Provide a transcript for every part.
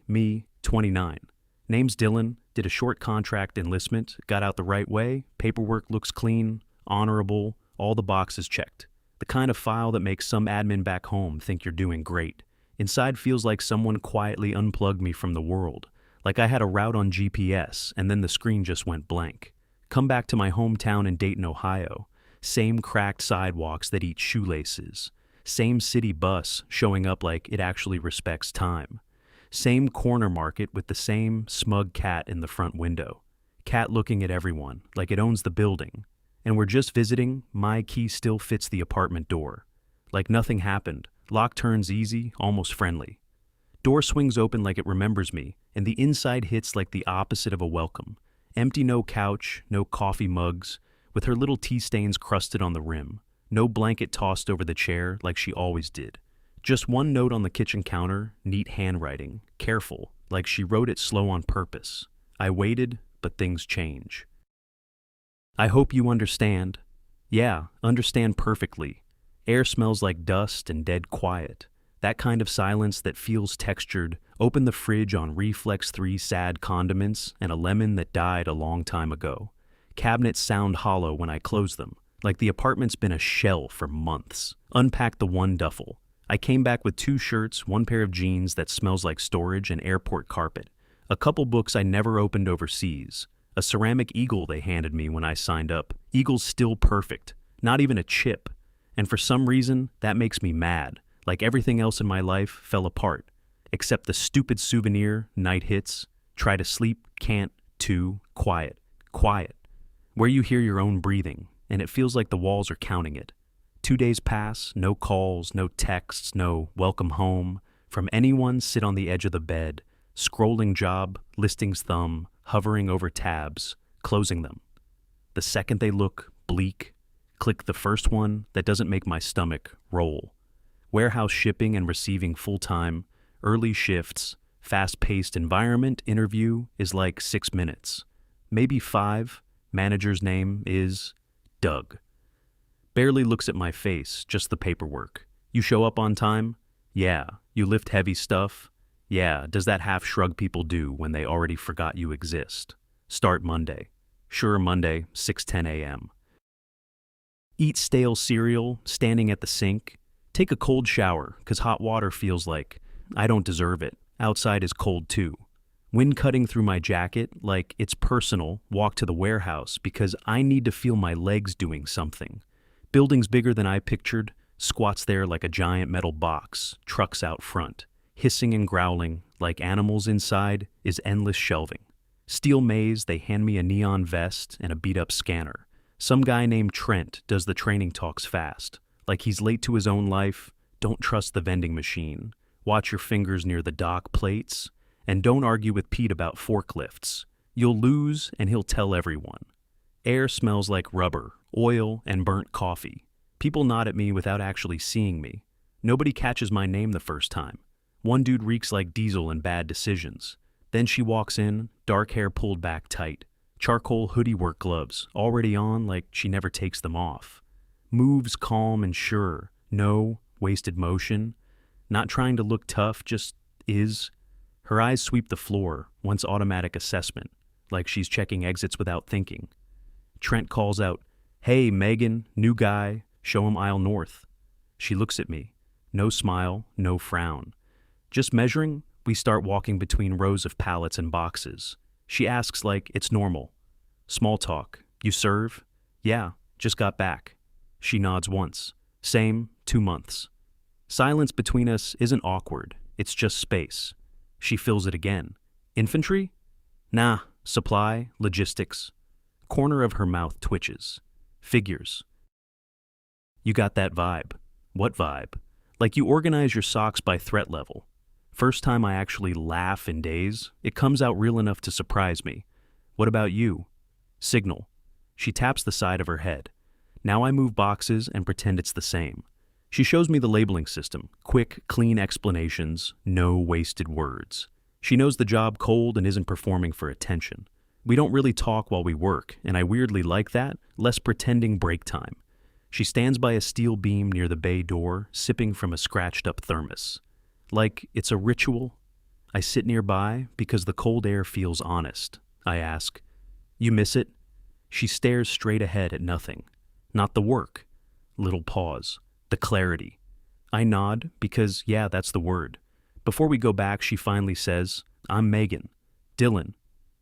me, 29. Name's Dylan, did a short contract enlistment, got out the right way, paperwork looks clean, honorable, all the boxes checked. The kind of file that makes some admin back home think you're doing great. Inside feels like someone quietly unplugged me from the world, like I had a route on GPS and then the screen just went blank. Come back to my hometown in Dayton, Ohio. Same cracked sidewalks that eat shoelaces. Same city bus showing up like it actually respects time. Same corner market with the same smug cat in the front window. Cat looking at everyone like it owns the building. And we're just visiting, my key still fits the apartment door. Like nothing happened. Lock turns easy, almost friendly. Door swings open like it remembers me, and the inside hits like the opposite of a welcome. Empty, no couch, no coffee mugs, with her little tea stains crusted on the rim. No blanket tossed over the chair like she always did. Just one note on the kitchen counter, neat handwriting, careful, like she wrote it slow on purpose. I waited, but things change. I hope you understand. Yeah, understand perfectly. Air smells like dust and dead quiet. That kind of silence that feels textured. Open the fridge on Reflex 3 sad condiments and a lemon that died a long time ago. Cabinets sound hollow when I close them, like the apartment's been a shell for months. Unpack the one duffel. I came back with 2 shirts, 1 pair of jeans that smells like storage and airport carpet. A couple books I never opened overseas. A ceramic eagle they handed me when I signed up. Eagle's still perfect, not even a chip. And for some reason, that makes me mad. Like everything else in my life fell apart. Except the stupid souvenir, night hits. Try to sleep, can't, too, quiet. Quiet. Where you hear your own breathing, and it feels like the walls are counting it. 2 days pass, no calls, no texts, no welcome home. From anyone sit on the edge of the bed, scrolling job, listings thumb, hovering over tabs, closing them. The second they look bleak, click the first one that doesn't make my stomach roll. Warehouse shipping and receiving full-time, early shifts, fast-paced environment interview is like 6 minutes. Maybe 5. Manager's name is Doug. Barely looks at my face, just the paperwork. You show up on time? Yeah. You lift heavy stuff? Yeah. Does that half shrug people do when they already forgot you exist? Start Monday. Sure, Monday, 6:10 a.m. Eat stale cereal, standing at the sink. Take a cold shower, 'cause hot water feels like I don't deserve it. Outside is cold too. Wind cutting through my jacket like it's personal. Walk to the warehouse because I need to feel my legs doing something. Buildings bigger than I pictured, squats there like a giant metal box, trucks out front. Hissing and growling, like animals inside, is endless shelving. Steel maze, they hand me a neon vest and a beat-up scanner. Some guy named Trent does the training talks fast. Like he's late to his own life. Don't trust the vending machine. Watch your fingers near the dock plates. And don't argue with Pete about forklifts. You'll lose and he'll tell everyone. Air smells like rubber, oil, and burnt coffee. People nod at me without actually seeing me. Nobody catches my name the first time. One dude reeks like diesel and bad decisions. Then she walks in, dark hair pulled back tight. Charcoal hoodie work gloves, already on like she never takes them off. Moves calm and sure. No wasted motion. Not trying to look tough, just is. Her eyes sweep the floor, once automatic assessment, like she's checking exits without thinking. Trent calls out, "Hey, Megan, new guy, show him aisle north." She looks at me. No smile, no frown. Just measuring, we start walking between rows of pallets and boxes. She asks like it's normal. Small talk. You serve? Yeah, just got back. She nods once. Same, 2 months. Silence between us isn't awkward, it's just space. She fills it again. Infantry? Nah, supply, logistics. Corner of her mouth twitches. Figures. You got that vibe. What vibe? Like you organize your socks by threat level. First time I actually laugh in days, it comes out real enough to surprise me. What about you? Signal. She taps the side of her head. Now I move boxes and pretend it's the same. She shows me the labeling system. Quick, clean explanations, no wasted words. She knows the job cold and isn't performing for attention. We don't really talk while we work, and I weirdly like that, less pretending break time. She stands by a steel beam near the bay door, sipping from a scratched-up thermos. Like it's a ritual. I sit nearby because the cold air feels honest. I ask, "You miss it?" She stares straight ahead at nothing. Not the work. Little pause. The clarity. I nod because, yeah, that's the word. Before we go back, she finally says, "I'm Megan. Dylan."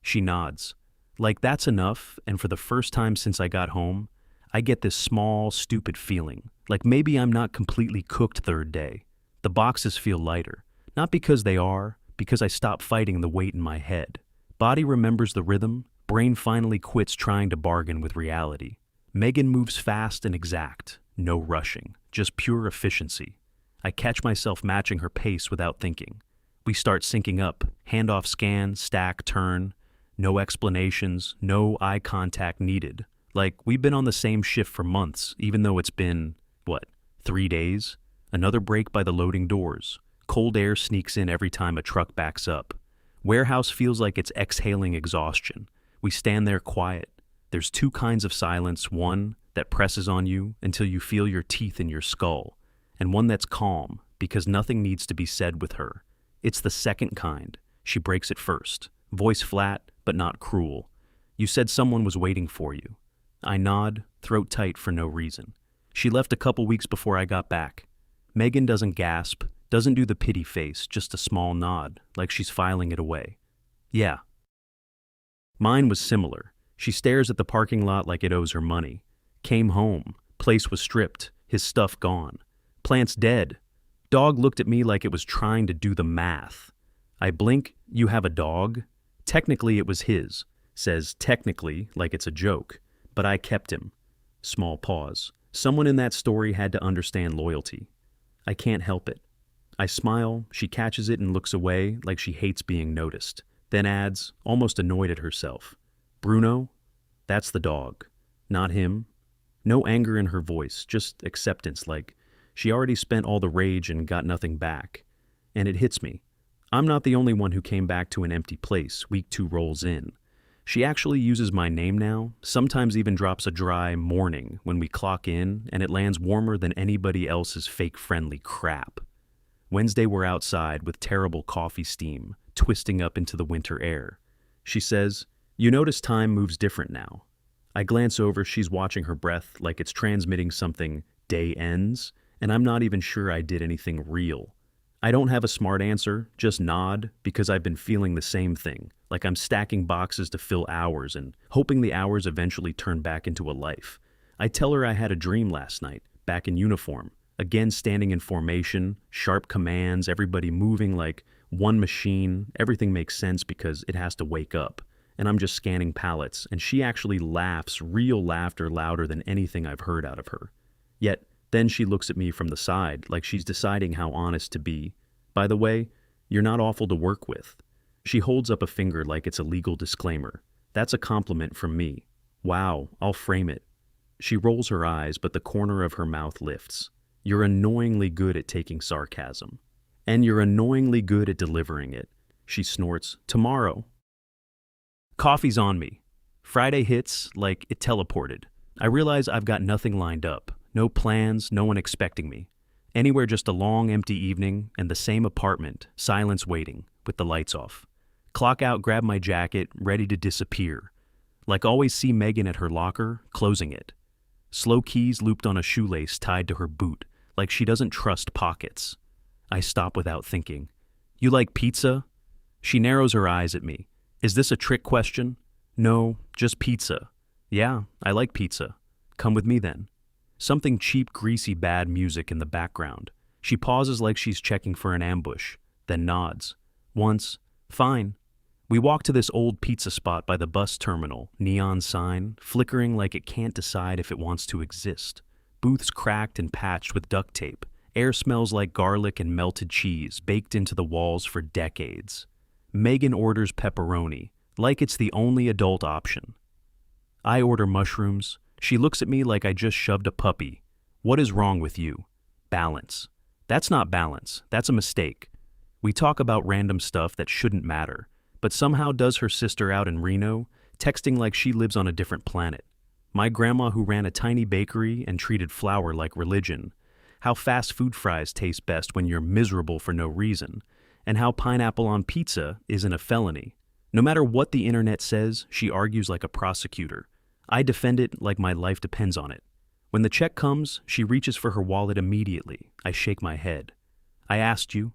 She nods. Like that's enough, and for the first time since I got home, I get this small, stupid feeling. Like maybe I'm not completely cooked third day. The boxes feel lighter. Not because they are, because I stop fighting the weight in my head. Body remembers the rhythm, brain finally quits trying to bargain with reality. Megan moves fast and exact. No rushing, just pure efficiency. I catch myself matching her pace without thinking. We start syncing up, handoff scan, stack, turn. No explanations, no eye contact needed. Like, we've been on the same shift for months, even though it's been, 3 days? Another break by the loading doors. Cold air sneaks in every time a truck backs up. Warehouse feels like it's exhaling exhaustion. We stand there quiet. There's two kinds of silence, one that presses on you until you feel your teeth in your skull, and one that's calm, because nothing needs to be said with her. It's the second kind. She breaks it first. Voice flat, but not cruel. "You said someone was waiting for you." I nod, throat tight for no reason. "She left a couple weeks before I got back." Megan doesn't gasp, doesn't do the pity face, just a small nod, like she's filing it away. "Yeah." Mine was similar. She stares at the parking lot like it owes her money. Came home. Place was stripped. His stuff gone. Plant's dead. Dog looked at me like it was trying to do the math. I blink, "You have a dog?" Technically it was his. Says technically like it's a joke. But I kept him. Small pause. Someone in that story had to understand loyalty. I can't help it. I smile, she catches it and looks away like she hates being noticed. Then adds, almost annoyed at herself, "Bruno? That's the dog. Not him." No anger in her voice, just acceptance, like she already spent all the rage and got nothing back. And it hits me. I'm not the only one who came back to an empty place, week 2 rolls in. She actually uses my name now, sometimes even drops a dry morning when we clock in, and it lands warmer than anybody else's fake-friendly crap. Wednesday we're outside with terrible coffee steam, twisting up into the winter air. She says, "You notice time moves different now." I glance over, she's watching her breath like it's transmitting something, "day ends," and I'm not even sure I did anything real. I don't have a smart answer, just nod, because I've been feeling the same thing, like I'm stacking boxes to fill hours and hoping the hours eventually turn back into a life. I tell her I had a dream last night, back in uniform, again standing in formation, sharp commands, everybody moving like one machine. Everything makes sense because it has to wake up. And I'm just scanning pallets, and she actually laughs, real laughter louder than anything I've heard out of her. Yet, then she looks at me from the side, like she's deciding how honest to be. "By the way, you're not awful to work with." She holds up a finger like it's a legal disclaimer. "That's a compliment from me." "Wow, I'll frame it." She rolls her eyes, but the corner of her mouth lifts. "You're annoyingly good at taking sarcasm. And you're annoyingly good at delivering it." She snorts, "Tomorrow." Coffee's on me. Friday hits like it teleported. I realize I've got nothing lined up. No plans, no one expecting me. Anywhere, just a long, empty evening and the same apartment, silence waiting, with the lights off. Clock out, grab my jacket, ready to disappear. Like always see Megan at her locker, closing it. Slow keys looped on a shoelace tied to her boot, like she doesn't trust pockets. I stop without thinking. "You like pizza?" She narrows her eyes at me. "Is this a trick question?" "No, just pizza." "Yeah, I like pizza." "Come with me then." Something cheap, greasy, bad music in the background. She pauses like she's checking for an ambush, then nods. Once, "Fine." We walk to this old pizza spot by the bus terminal, neon sign, flickering like it can't decide if it wants to exist. Booths cracked and patched with duct tape. Air smells like garlic and melted cheese, baked into the walls for decades. Megan orders pepperoni, like it's the only adult option. I order mushrooms. She looks at me like I just shoved a puppy. "What is wrong with you?" "Balance." "That's not balance. That's a mistake." We talk about random stuff that shouldn't matter, but somehow does her sister out in Reno, texting like she lives on a different planet. My grandma who ran a tiny bakery and treated flour like religion. How fast food fries taste best when you're miserable for no reason. and how pineapple on pizza isn't a felony. No matter what the internet says, she argues like a prosecutor. I defend it like my life depends on it. When the check comes, she reaches for her wallet immediately. I shake my head. I asked you.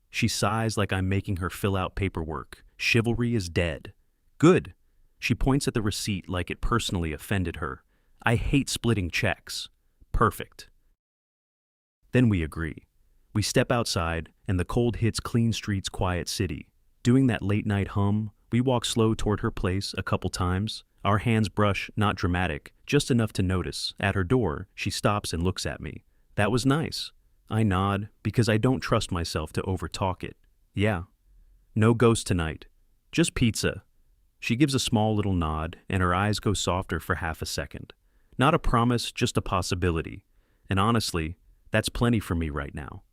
She sighs like I'm making her fill out paperwork. Chivalry is dead. Good. She points at the receipt like it personally offended her. I hate splitting checks. Perfect. Then we agree. We step outside, and the cold hits clean streets, quiet city. Doing that late-night hum, we walk slow toward her place a couple times. Our hands brush, not dramatic, just enough to notice. At her door, she stops and looks at me. That was nice. I nod, because I don't trust myself to overtalk it. Yeah. No ghost tonight. Just pizza. She gives a small little nod, and her eyes go softer for half a second. Not a promise, just a possibility. And honestly, that's plenty for me right now.